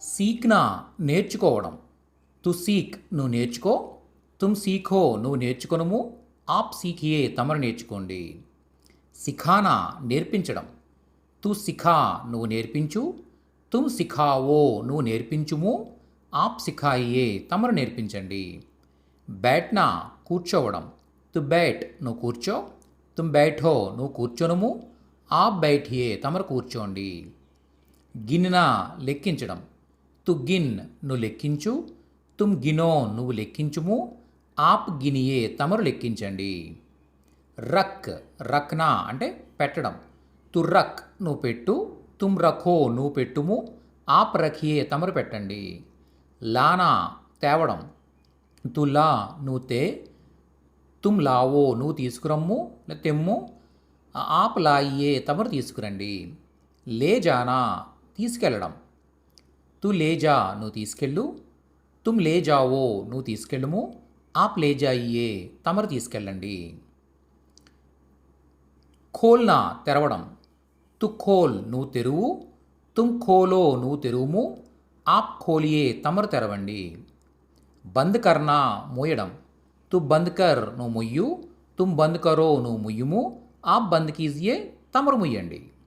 సీక్నా నేర్చుకోవడం. తు సీక్ నువ్వు నేర్చుకో, తుమ్ సీఖో నువ్వు నేర్చుకొనుము, ఆప్ సీఖియే తమరు నేర్చుకోండి. సిఖానా నేర్పించడం. తు సిఖా నువ్వు నేర్పించు, తుమ్ సిఖావో నువ్వు నేర్పించుము, ఆప్ సిఖాయియే తమరు నేర్పించండి. బైఠనా కూర్చోవడం. తు బైఠ్ నువ్వు కూర్చో, తుమ్ బైఠో నువ్వు కూర్చొనుము, ఆప్ బైఠియే తమరు కూర్చోండి. గిన్నె లెక్కించడం. తు గిన్ నువ్వు లెక్కించు, తుమ్ గినో నువ్వు లెక్కించుము, ఆప్ గినియే తమరు లెక్కించండి. రక్ రక్నా అంటే పెట్టడం. తు రక్ నువ్వు పెట్టు, తుమ్ రఖో నువ్వు పెట్టుము, ఆప్ రఖియే తమరు పెట్టండి. లానా తేవడం. తు లా నువ్వు తే, తుమ్ లావో నువ్వు తీసుకురమ్ము తెమ్ము, ఆప్ లాయియే తమరు తీసుకురండి. లే జానా తీసుకెళ్ళడం. తు లేజా నువ్వు తీసుకెళ్ళు, తుమ్ లే జావో నువ్వు తీసుకెళ్ళుము, ఆప్ లే జాయియే తమరు తీసుకెళ్ళండి. ఖోల్నా తెరవడం. తు ఖోల్ నువ్వు తెరువు, తుమ్ ఖోలో నువ్వు తెరువుము, ఆప్ ఖోలియే తమరు తెరవండి. బంద్ కర్నా మూయడం. తు బంద్ కర్ నువ్వు ముయ్యు, తుమ్ బంద్ కరో నువ్వు ముయ్యుము, ఆప్ బంద్ కీజియే తమరు ముయ్యండి.